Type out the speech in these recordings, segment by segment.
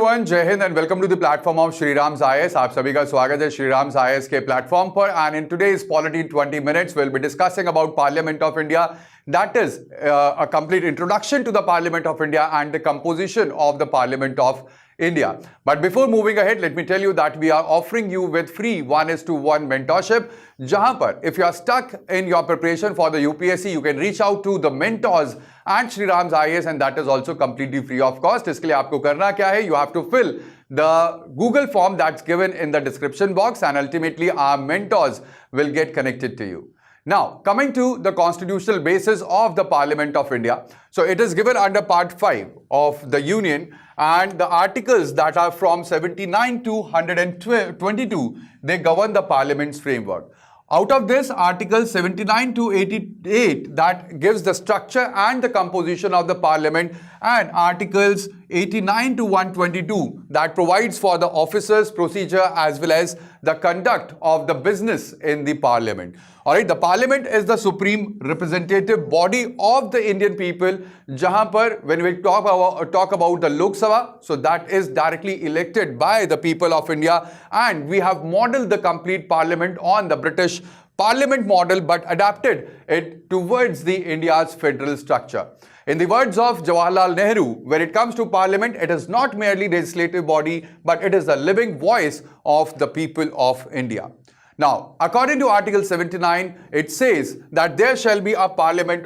Everyone, जय हिंद and welcome to the platform of Shriram's IAS. आप सभी का स्वागत है श्रीराम्स आईएएस के प्लेटफॉर्म पर। And in today's polity 20 minutes will be discussing about parliament of India, that is a complete introduction to the parliament of India and the composition of the parliament of India. But before moving ahead, let me tell you that we are offering you with free 1:1 mentorship. जहां पर if you are stuck in your preparation for the UPSC, you can reach out to the mentors at Shriram's IAS and that is also completely free of cost. इसके लिए आपको करना क्या है? You have to fill the Google form that's given in the description box and ultimately our mentors will get connected to you. Now, coming to the constitutional basis of the Parliament of India. So, it is given under Part 5 of the Union and the articles that are from 79 to 122, they govern the Parliament's framework. Out of this, Article 79 to 88 that gives the structure and the composition of the Parliament, and Articles 89 to 122 that provides for the officers, procedure as well as the conduct of the business in the Parliament. Alright, the Parliament is the supreme representative body of the Indian people. Jahan par when we talk about the Lok Sabha, so that is directly elected by the people of India, and we have modeled the complete Parliament on the British Parliament model but adapted it towards the India's federal structure. In the words of Jawaharlal Nehru, when it comes to Parliament, it is not merely legislative body, but it is the living voice of the people of India. Now, according to Article 79, it says that there shall be a Parliament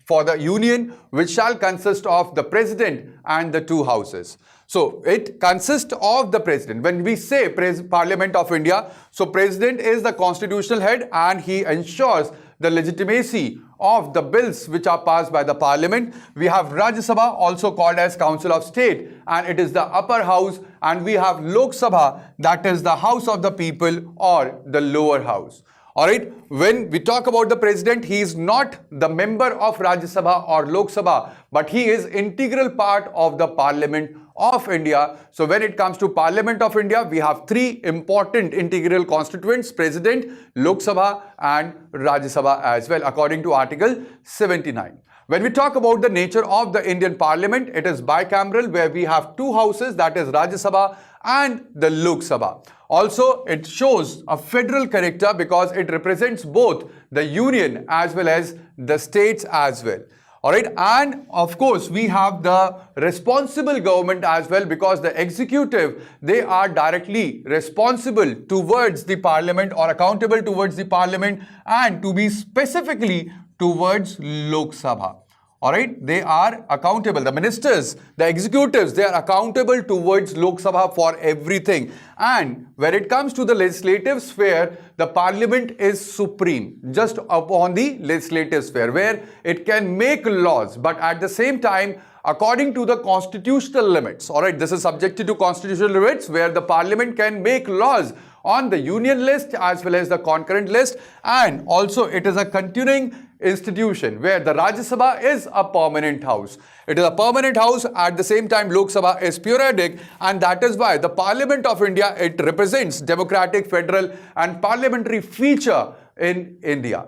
for the Union which shall consist of the President and the two houses. So, it consists of the President. When we say Parliament of India, so President is the constitutional head and he ensures the legitimacy of the bills which are passed by the Parliament. We have Rajya Sabha, also called as Council of State, and it is the upper house, and we have Lok Sabha, that is the House of the People or the lower house. Alright, when we talk about the President, he is not the member of Rajya Sabha or Lok Sabha, but he is integral part of the Parliament of India. So when it comes to Parliament of India, we have three important integral constituents: President, Lok Sabha and Rajya Sabha as well, according to Article 79. When we talk about the nature of the Indian Parliament, it is bicameral, where we have two houses, that is Rajya Sabha and the Lok Sabha. Also, it shows a federal character because it represents both the union as well as the states as well. Alright, and of course we have the responsible government as well, because the executive, they are directly responsible towards the Parliament or accountable towards the Parliament, and to be specifically towards Lok Sabha. Alright, they are accountable. The ministers, the executives, they are accountable towards Lok Sabha for everything. And when it comes to the legislative sphere, the Parliament is supreme just upon the legislative sphere, where it can make laws, but at the same time, according to the constitutional limits. Alright, this is subjected to constitutional limits, where the Parliament can make laws on the union list as well as the concurrent list, and also it is a continuing institution where the Rajya Sabha is a permanent house. It is a permanent house. At the same time, Lok Sabha is periodic, and that is why the Parliament of India, it represents democratic, federal and parliamentary feature in India.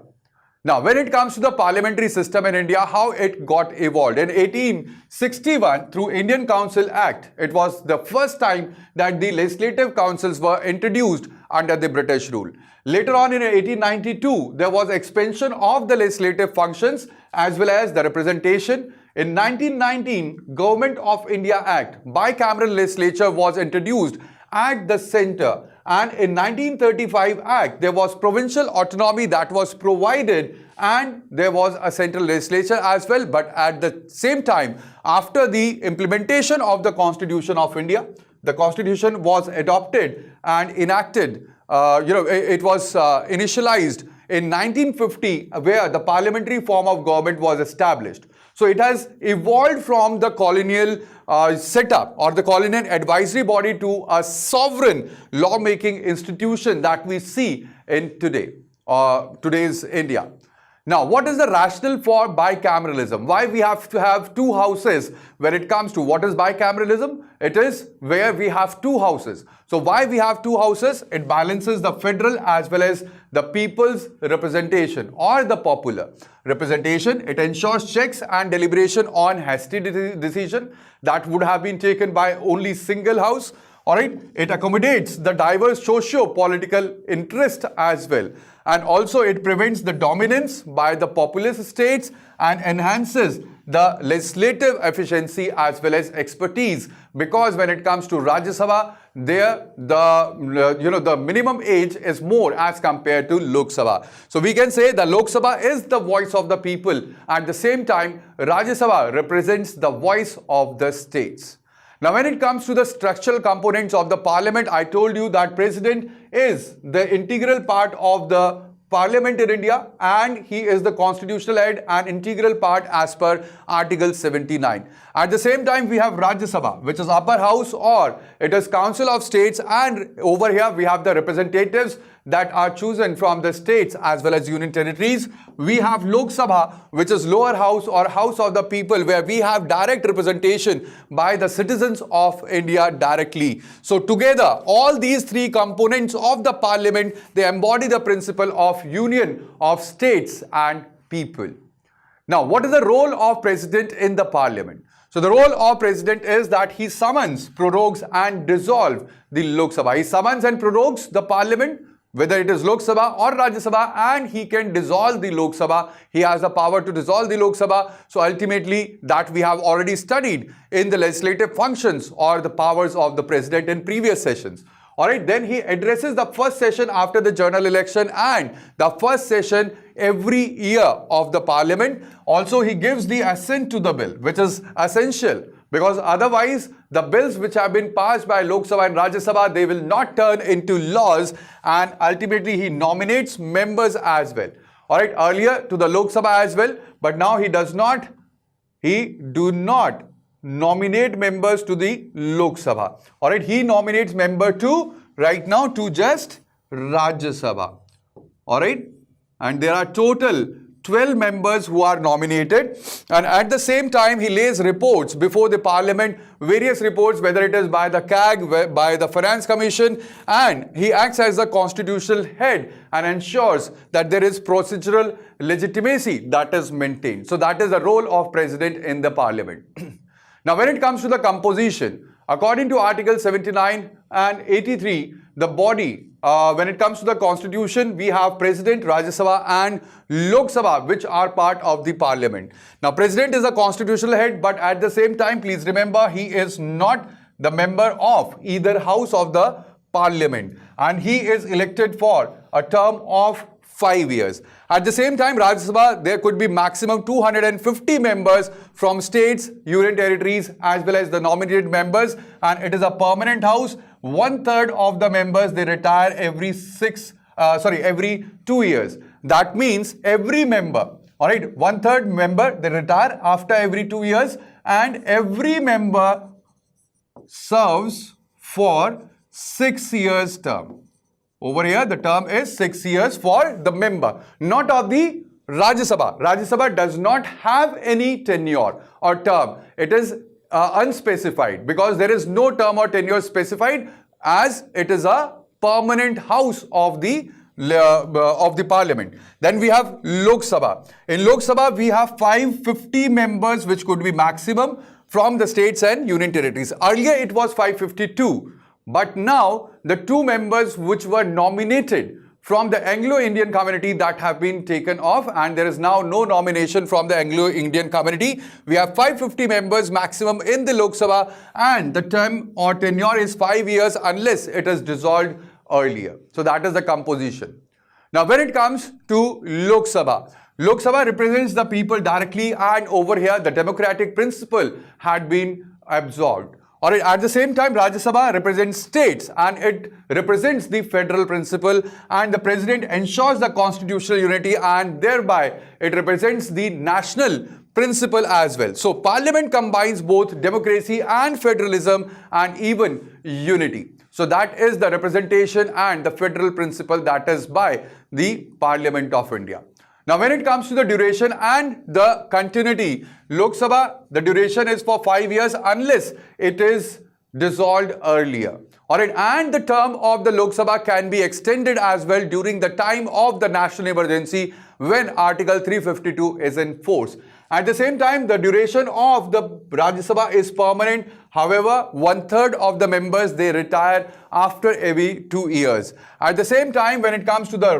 Now, when it comes to the parliamentary system in India, how it got evolved. In 1861, through Indian Council Act, it was the first time that the legislative councils were introduced under the British rule. Later on in 1892, there was expansion of the legislative functions as well as the representation. In 1919, Government of India Act, bicameral legislature was introduced at the center. And in 1935 Act, there was provincial autonomy that was provided, and there was a central legislature as well. But at the same time, after the implementation of the Constitution of India, the Constitution was adopted and enacted. It was initialized in 1950, where the parliamentary form of government was established. So it has evolved from the colonial setup or the colonial advisory body to a sovereign lawmaking institution that we see in today's India. Now, what is the rationale for bicameralism? Why we have to have two houses when it comes to what is bicameralism? It is where we have two houses. So why we have two houses? It balances the federal as well as the people's representation or the popular representation. It ensures checks and deliberation on hasty decision that would have been taken by only single house. Alright, it accommodates the diverse socio-political interest as well. And also it prevents the dominance by the populous states and enhances the legislative efficiency as well as expertise, because when it comes to Rajya Sabha, there the minimum age is more as compared to Lok Sabha. So we can say the Lok Sabha is the voice of the people. At the same time, Rajya Sabha represents the voice of the states. Now, when it comes to the structural components of the parliament, I told you that president is the integral part of the parliament in India, and he is the constitutional head and integral part as per Article 79. At the same time, we have Rajya Sabha, which is upper house, or it is Council of States, and over here we have the representatives that are chosen from the states as well as union territories. We have Lok Sabha, which is lower house or house of the people, where we have direct representation by the citizens of India directly. So together, all these three components of the parliament, they embody the principle of union of states and people. Now, what is the role of president in the parliament? So the role of president is that he summons, prorogues and dissolves the Lok Sabha. He summons and prorogues the parliament, whether it is Lok Sabha or Rajya Sabha, and he can dissolve the Lok Sabha. He has the power to dissolve the Lok Sabha. So ultimately, that we have already studied in the legislative functions or the powers of the president in previous sessions. Alright, then he addresses the first session after the general election and the first session every year of the parliament. Also, he gives the assent to the bill, which is essential, because otherwise the bills which have been passed by Lok Sabha and Rajya Sabha, they will not turn into laws, and ultimately he nominates members as well. Alright, earlier to the Lok Sabha as well, but now he do not nominate members to the Lok Sabha. Alright, he nominates member to, right now, to just Rajya Sabha. Alright, and there are total 12 members who are nominated, and at the same time he lays reports before the parliament, various reports, whether it is by the CAG, by the Finance Commission, and he acts as the constitutional head and ensures that there is procedural legitimacy that is maintained. So that is the role of president in the parliament. Now, when it comes to the composition, according to Article 79 and 83, the body, when it comes to the constitution, we have President, Rajya Sabha and Lok Sabha, which are part of the parliament. Now, President is a constitutional head, but at the same time, please remember, he is not the member of either house of the parliament, and he is elected for a term of 5 years. At the same time, Rajya Sabha, there could be maximum 250 members from states, union territories, as well as the nominated members, and it is a permanent house. 1/3 of the members, they retire every 2 years. That means every member, alright, 1/3 member, they retire after every 2 years, and every member serves for 6 years term. Over here, the term is 6 years for the member, not of the Rajya Sabha. Rajya Sabha does not have any tenure or term. It is unspecified, because there is no term or tenure specified, as it is a permanent house of the parliament. Then we have Lok Sabha. In Lok Sabha, we have 550 members, which could be maximum from the states and union territories. Earlier, it was 552. But now, the 2 members which were nominated from the Anglo-Indian community, that have been taken off, and there is now no nomination from the Anglo-Indian community. We have 550 members maximum in the Lok Sabha, and the term or tenure is 5 years unless it is dissolved earlier. So that is the composition. Now, when it comes to Lok Sabha represents the people directly, and over here the democratic principle had been absorbed. Alright, at the same time, Rajya Sabha represents states, and it represents the federal principle, and the president ensures the constitutional unity, and thereby it represents the national principle as well. So parliament combines both democracy and federalism and even unity. So that is the representation and the federal principle that is by the Parliament of India. Now, when it comes to the duration and the continuity, Lok Sabha, the duration is for 5 years unless it is dissolved earlier. Alright, and the term of the Lok Sabha can be extended as well during the time of the national emergency when Article 352 is in force. At the same time, the duration of the Rajya Sabha is permanent. However, 1/3 of the members, they retire after every 2 years. At the same time, when it comes to the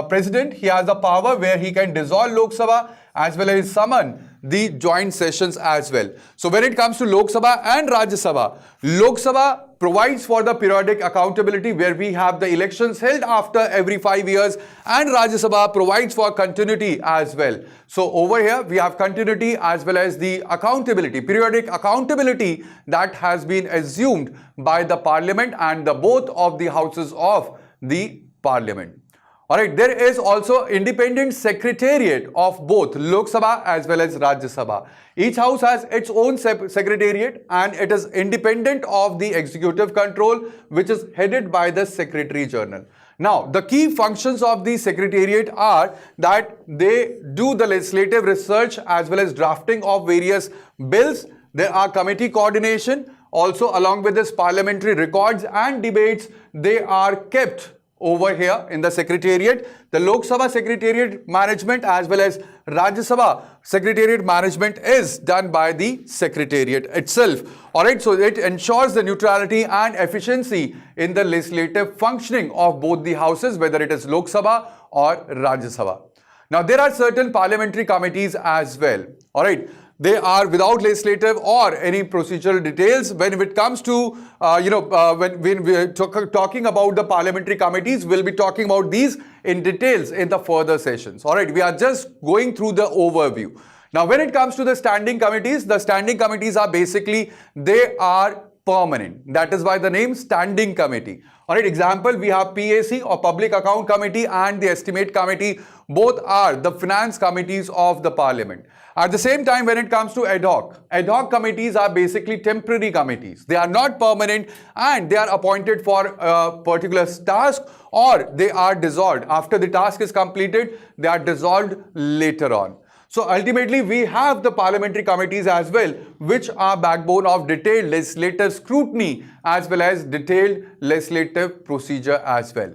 president, he has the power where he can dissolve Lok Sabha as well as summon the joint sessions as well. So when it comes to Lok Sabha and Rajya Sabha, Lok Sabha provides for the periodic accountability where we have the elections held after every 5 years, and Rajya Sabha provides for continuity as well. So over here we have continuity as well as the accountability, periodic accountability that has been assumed by the parliament and the both of the houses of the parliament. Alright, there is also independent secretariat of both Lok Sabha as well as Rajya Sabha. Each house has its own secretariat and it is independent of the executive control, which is headed by the Secretary General. Now, the key functions of the secretariat are that they do the legislative research as well as drafting of various bills. There are committee coordination. Also, along with this, parliamentary records and debates, they are kept over here in the secretariat. The Lok Sabha secretariat management as well as Rajya Sabha secretariat management is done by the secretariat itself. Alright, so it ensures the neutrality and efficiency in the legislative functioning of both the houses, whether it is Lok Sabha or Rajya Sabha. Now, there are certain parliamentary committees as well. Alright, they are without legislative or any procedural details. When it comes to, when we are talking about the parliamentary committees, we'll be talking about these in details in the further sessions. All right, we are just going through the overview. Now, when it comes to the standing committees are basically, they are permanent. That is why the name standing committee. All right, example, we have PAC or Public Account Committee and the Estimate Committee. Both are the finance committees of the parliament. At the same time, when it comes to ad hoc committees are basically temporary committees. They are not permanent and they are appointed for a particular task, or they are dissolved. After the task is completed, they are dissolved later on. So ultimately, we have the parliamentary committees as well, which are backbone of detailed legislative scrutiny as well as detailed legislative procedure as well.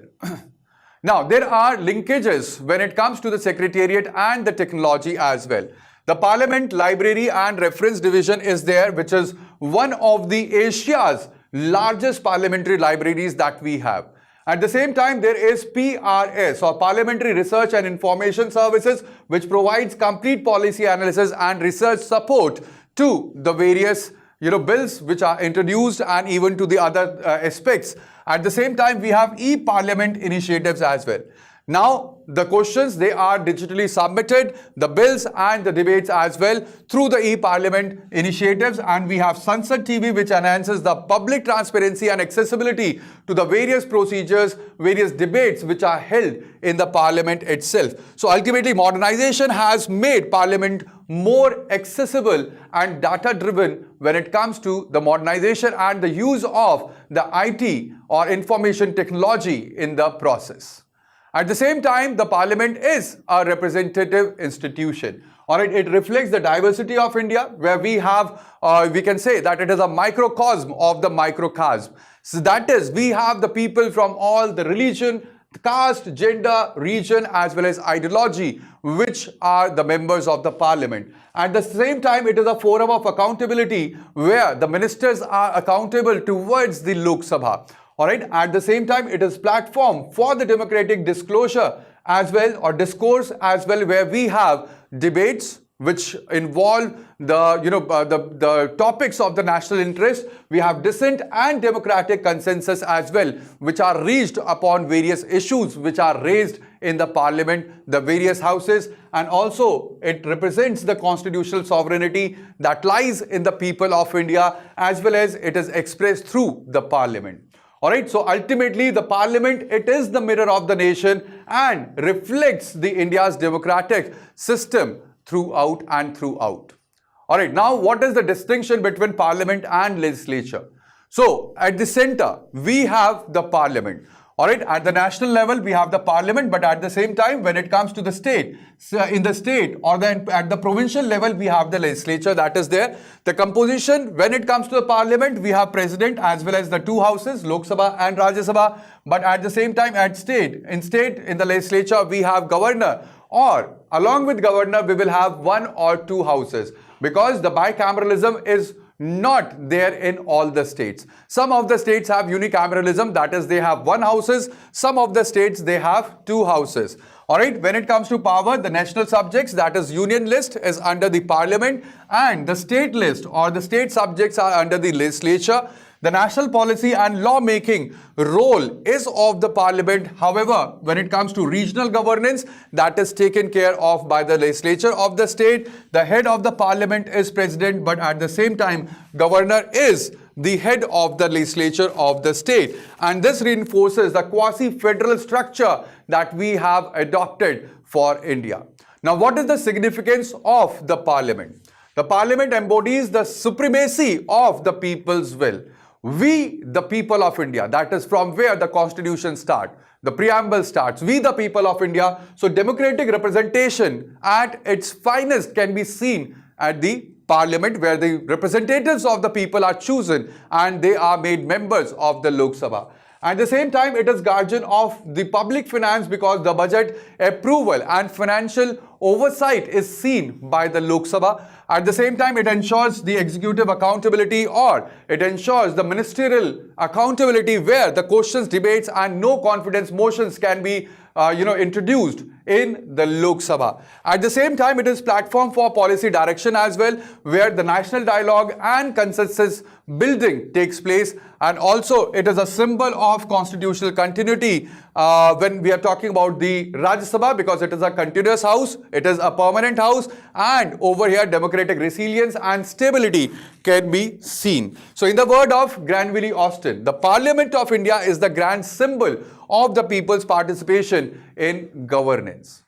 Now, there are linkages when it comes to the secretariat and the technology as well. The Parliament Library and Reference Division is there, which is one of the Asia's largest parliamentary libraries that we have. At the same time, there is PRS or Parliamentary Research and Information Services, which provides complete policy analysis and research support to the various bills which are introduced and even to the other aspects. At the same time, we have e-Parliament initiatives as well. Now, the questions, they are digitally submitted, the bills and the debates as well through the e-Parliament initiatives, and we have Sansad TV, which enhances the public transparency and accessibility to the various procedures, various debates which are held in the Parliament itself. So ultimately, modernization has made Parliament more accessible and data-driven when it comes to the modernization and the use of the IT or information technology in the process. At the same time, the Parliament is a representative institution. Alright, it reflects the diversity of India, where we have, we can say that it is a microcosm of the microcosm. So that is, we have the people from all the religion, caste, gender, region, as well as ideology, which are the members of the Parliament. At the same time, it is a forum of accountability where the ministers are accountable towards the Lok Sabha. Alright, at the same time, it is platform for the democratic disclosure as well, or discourse as well, where we have debates which involve the topics of the national interest. We have dissent and democratic consensus as well, which are reached upon various issues which are raised in the Parliament, the various houses, and also it represents the constitutional sovereignty that lies in the people of India, as well as it is expressed through the Parliament. Alright, so ultimately the Parliament, it is the mirror of the nation and reflects the India's democratic system throughout and throughout. Alright, now what is the distinction between Parliament and legislature? So at the center, we have the Parliament. All right, at the national level, we have the parliament, but at the same time, when it comes to the state, so in the state or then at the provincial level, we have the legislature that is there. The composition, when it comes to the parliament, we have president as well as the two houses, Lok Sabha and Rajya Sabha. But at the same time, in the legislature, we have governor, or along with governor, we will have one or two houses, because the bicameralism is not there in all the states. Some of the states have unicameralism, that is, they have one houses. Some of the states, they have two houses. All right, when it comes to power, the national subjects, that is union list, is under the parliament, and the state list or the state subjects are under the legislature. The national policy and lawmaking role is of the parliament. However, when it comes to regional governance, that is taken care of by the legislature of the state. The head of the parliament is president, but at the same time, governor is the head of the legislature of the state. And this reinforces the quasi-federal structure that we have adopted for India. Now, what is the significance of the parliament? The parliament embodies the supremacy of the people's will. We, the people of India, that is from where the constitution starts, the preamble starts, we the people of India. So democratic representation at its finest can be seen at the parliament, where the representatives of the people are chosen and they are made members of the Lok Sabha. At the same time, it is guardian of the public finance, because the budget approval and financial oversight is seen by the Lok Sabha. At the same time, it ensures the executive accountability, or it ensures the ministerial accountability, where the questions, debates and no confidence motions can be introduced in the Lok Sabha. At the same time, it is platform for policy direction as well, where the national dialogue and consensus building takes place. And also, it is a symbol of constitutional continuity when we are talking about the Rajya Sabha, because it is a continuous house, it is a permanent house, and over here democratic resilience and stability can be seen. So in the word of Granville Austin, the Parliament of India is the grand symbol of the people's participation in governance.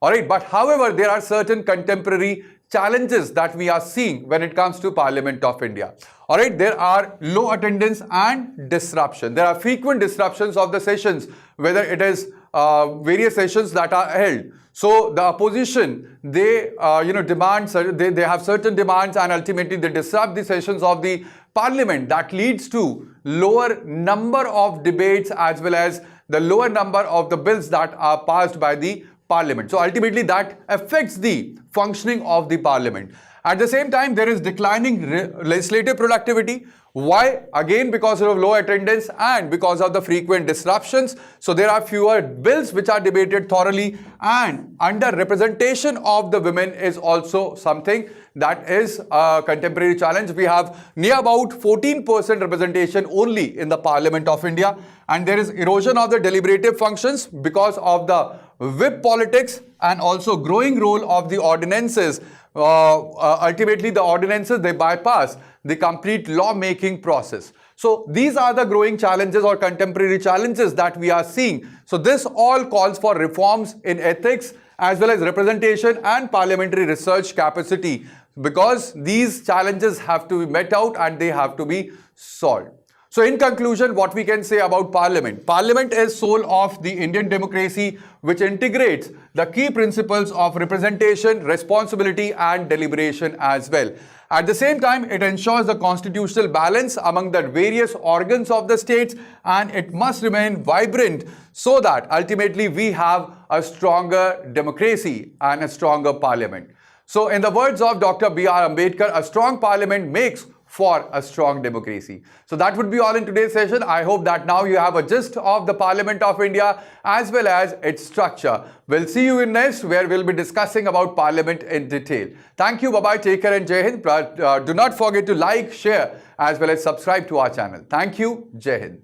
All right, but however, there are certain contemporary challenges that we are seeing when it comes to Parliament of India. All right, there are low attendance and disruption. There are frequent disruptions of the sessions, whether it is various sessions that are held. So the opposition, they they have certain demands, and ultimately they disrupt the sessions of the Parliament. That leads to lower number of debates as well as the lower number of the bills that are passed by the Parliament. So ultimately that affects the functioning of the Parliament. At the same time, there is declining legislative productivity. Why? Again, because of low attendance and because of the frequent disruptions. So there are fewer bills which are debated thoroughly, and under-representation of the women is also something that is a contemporary challenge. We have near about 14% representation only in the Parliament of India, and there is erosion of the deliberative functions because of the whip politics and also growing role of the ordinances. Ultimately, the ordinances, they bypass the complete law-making process. So these are the growing challenges or contemporary challenges that we are seeing. So this all calls for reforms in ethics as well as representation and parliamentary research capacity, because these challenges have to be met out and they have to be solved. So in conclusion, what we can say about Parliament? Parliament is soul of the Indian democracy, which integrates the key principles of representation, responsibility and deliberation as well. At the same time, it ensures the constitutional balance among the various organs of the states, and it must remain vibrant so that ultimately we have a stronger democracy and a stronger parliament. So in the words of Dr. B.R. Ambedkar, a strong parliament makes for a strong democracy. So that would be all in today's session. I hope that now you have a gist of the Parliament of India as well as its structure. We'll see you in next, where we'll be discussing about Parliament in detail. Thank you. Bye-bye. Take care and Jai Hind. Do not forget to like, share as well as subscribe to our channel. Thank you. Jai Hind.